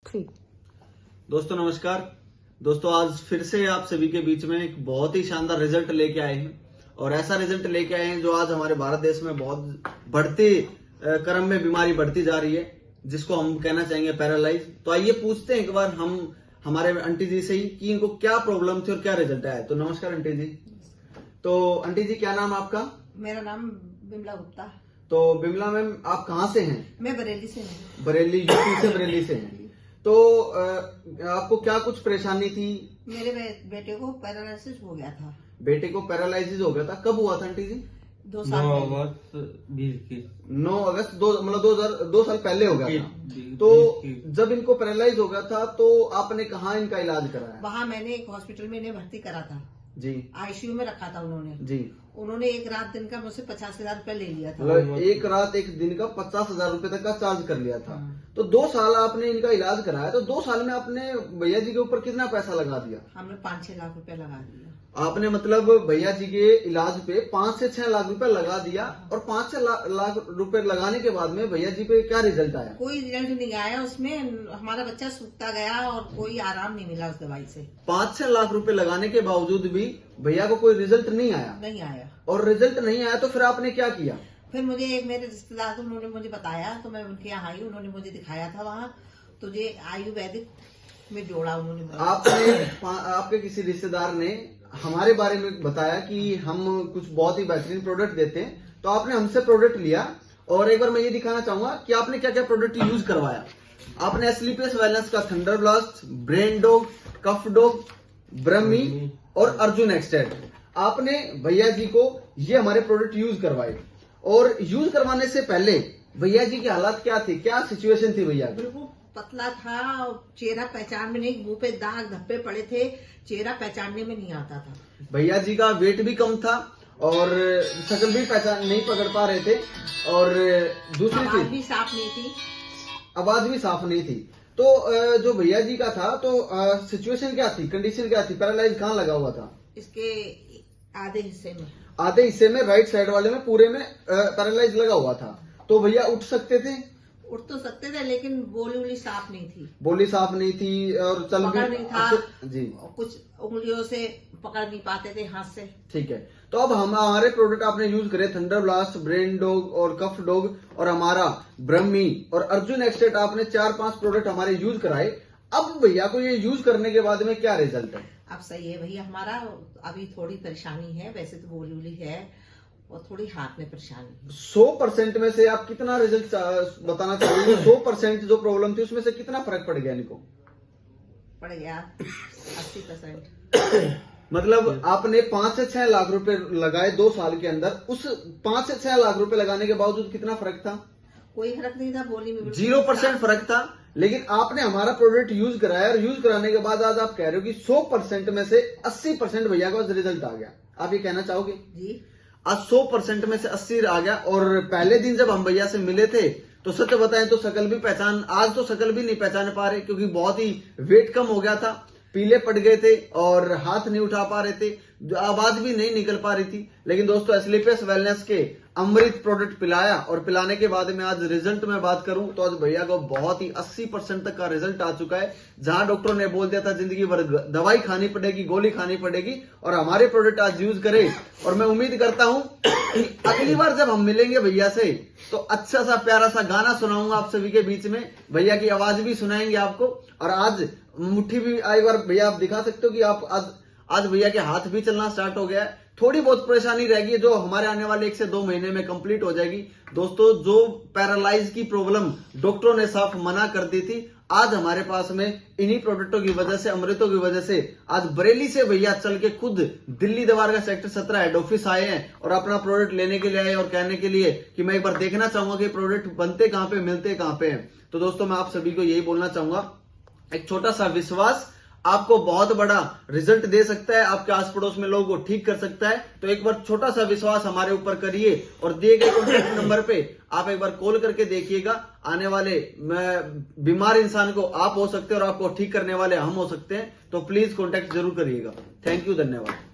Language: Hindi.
ठीक। दोस्तों नमस्कार। दोस्तों आज फिर से आप सभी के बीच में एक बहुत ही शानदार रिजल्ट लेके आए हैं और ऐसा रिजल्ट लेके आए हैं जो आज हमारे भारत देश में बहुत बढ़ती क्रम में बीमारी बढ़ती जा रही है, जिसको हम कहना चाहेंगे पैरालाइज। तो आइए पूछते हैं एक बार हम हमारे आंटी जी से ही कि इनको क्या प्रॉब्लम थी और क्या रिजल्ट आया। तो नमस्कार आंटी जी। तो आंटी जी क्या नाम आपका? मेरा नाम बिमला गुप्ता। तो बिमला मैम आप कहाँ से हैं? मैं बरेली से हूँ। बरेली, यूपी से बरेली से हैं। तो आपको क्या कुछ परेशानी थी? मेरे बेटे को पैरालिसिस हो गया था। बेटे को पैरालाइसिस हो गया था, कब हुआ था आंटी जी? 2 साल 9 अगस्त 20 की। 9 अगस्त 2 साल पहले हो गया था। तो जब इनको पैरालाइज हो गया था तो आपने कहाँ इनका इलाज कराया? वहाँ मैंने एक हॉस्पिटल में इन्हें भर्ती करा था जी। आईसीयू में रखा था उन्होंने जी। उन्होंने एक रात दिन का मुझसे 50,000 रुपए ले लिया था। मतलब एक रात एक दिन का 50,000 रुपए तक का चार्ज कर लिया था। तो 2 साल आपने इनका इलाज कराया, तो 2 साल में आपने भैया जी के ऊपर कितना पैसा लगा दिया? हमने 5-6 लाख रुपए लगा दिया। आपने मतलब भैया जी के इलाज पे 5 से 6 लाख रुपए लगा दिया और 5 से लाख रुपए लगाने के बाद में भैया जी पे क्या रिजल्ट आया? कोई रिजल्ट नहीं आया उसमें। हमारा बच्चा सूखता गया और कोई आराम नहीं मिला उस दवाई से। 5-6 लाख रुपए लगाने के बावजूद भी भैया को कोई रिजल्ट नहीं आया। नहीं आया। और रिजल्ट नहीं आया तो फिर आपने क्या किया? फिर मुझे एक मेरे रिश्तेदार थे, उन्होंने मुझे बताया तो मैं उनके यहाँ आई। उन्होंने मुझे दिखाया था वहाँ, तो ये आयुर्वेदिक में जोड़ा उन्होंने। आपके किसी रिश्तेदार ने हमारे बारे में बताया कि हम कुछ बहुत ही बेहतरीन प्रोडक्ट देते हैं, तो आपने हमसे प्रोडक्ट लिया। और एक बार मैं ये दिखाना चाहूंगा कि आपने क्या क्या प्रोडक्ट यूज करवाया। आपने एस्लीपियस वेलनेस का थंडर ब्लास्ट, ब्रेन डॉग, कफ डॉग, ब्रह्मी और अर्जुन एक्सटेट, आपने भैया जी को ये हमारे प्रोडक्ट यूज करवाए। और यूज करवाने से पहले भैया जी की हालत क्या थी, क्या सिचुएशन थी भैया की? बिल्कुल पतला था, चेहरा पहचान में नहीं, मुंह पे दाग धब्बे पड़े थे, चेहरा पहचानने में नहीं आता था। भैया जी का वेट भी कम था और शक्ल भी पहचान नहीं पकड़ पा रहे थे। और दूसरी आवाज चीज, भी साफ नहीं थी। आवाज भी साफ नहीं थी। तो जो भैया जी का था, तो सिचुएशन क्या थी, कंडीशन क्या थी? पैरालाइज कहाँ लगा हुआ था? इसके आधे हिस्से में। आधे हिस्से में, राइट साइड वाले में पूरे में पैरालाइज लगा हुआ था। तो भैया उठ सकते थे? उठ तो सकते थे, लेकिन बोली साफ नहीं थी। बोली साफ नहीं थी और चल भी पकड़ नहीं था जी। कुछ उंगलियों से पकड़ नहीं पाते थे हाथ से। ठीक है। तो अब हमारे प्रोडक्ट आपने यूज करे, थंडर ब्लास्ट, ब्रेन डॉग और कफ डॉग और हमारा ब्रह्मी और अर्जुन एक्सटेट, आपने 4-5 प्रोडक्ट हमारे यूज कराए। अब भैया को ये यूज करने के बाद में क्या रिजल्ट है? अब सही है भैया। हमारा अभी थोड़ी परेशानी है, वैसे तो बोली है और थोड़ी हाथ में परेशानी है। 100% में से आप कितना रिजल्ट बताना चाहोगे? 100% जो प्रॉब्लम थी उसमें से कितना फर्क पड़ गया इनको? पड़ गया 80%। मतलब आपने 5 से 6 लाख रुपए लगाए 2 साल के अंदर। उस 5 से 6 लाख रुपए लगाने के बावजूद कितना फर्क था? कोई फर्क नहीं था, बोली में 0% फर्क था। लेकिन आपने हमारा प्रोडक्ट यूज कराया और यूज कराने के बाद आज आप कह रहे हो कि 100% में से 80% भैया का रिजल्ट आ गया। आप ये कहना चाहोगे? जी। आज 100% में से 80 आ गया। और पहले दिन जब हम भैया से मिले थे तो सच बताएं तो शक्ल भी पहचान, आज तो शक्ल भी नहीं पहचान पा रहे, क्योंकि बहुत ही वेट कम हो गया था, पीले पड़ गए थे और हाथ नहीं उठा पा रहे थे, आवाज भी नहीं निकल पा रही थी। लेकिन दोस्तों एस्लीपियस वेलनेस के अमृत प्रोडक्ट पिलाया और पिलाने के बाद में आज रिजल्ट में बात करूं तो आज भैया को बहुत ही 80% तक का रिजल्ट आ चुका है। जहां डॉक्टरों ने बोल दिया था जिंदगी भर दवाई खानी पड़ेगी, गोली खानी पड़ेगी, और हमारे प्रोडक्ट आज यूज करें। और मैं उम्मीद करता हूं कि अगली बार जब हम मिलेंगे भैया से तो अच्छा सा प्यारा सा गाना सुनाऊंगा आप सभी के बीच में, भैया की आवाज भी सुनाएंगे आपको। और आज मुट्ठी भी एक बार भैया आप दिखा सकते हो कि आप आज भैया के हाथ भी चलना स्टार्ट हो गया है। थोड़ी बहुत परेशानी रहेगी जो हमारे आने वाले 1 से 2 महीने में कंप्लीट हो जाएगी। दोस्तों जो पैरालाइज की प्रॉब्लम डॉक्टरों ने साफ मना कर दी थी, आज हमारे पास में इन्हीं प्रोडक्टों की वजह से, अमृतों की वजह से आज बरेली से भैया चल के खुद दिल्ली दरबार सेक्टर 17 हेड ऑफिस आए हैं और अपना प्रोडक्ट लेने के लिए आए और कहने के लिए कि मैं एक बार देखना चाहूंगा कि प्रोडक्ट बनते कहां पे, मिलते कहां पे हैं। तो दोस्तों मैं आप सभी को यही बोलना चाहूंगा, एक छोटा सा विश्वास आपको बहुत बड़ा रिजल्ट दे सकता है, आपके आस पड़ोस में लोगों को ठीक कर सकता है। तो एक बार छोटा सा विश्वास हमारे ऊपर करिए और दिए गए कॉन्टैक्ट नंबर पे आप एक बार कॉल करके देखिएगा। आने वाले बीमार इंसान को आप हो सकते हैं और आपको ठीक करने वाले हम हो सकते हैं। तो प्लीज कॉन्टैक्ट जरूर करिएगा। थैंक यू, धन्यवाद।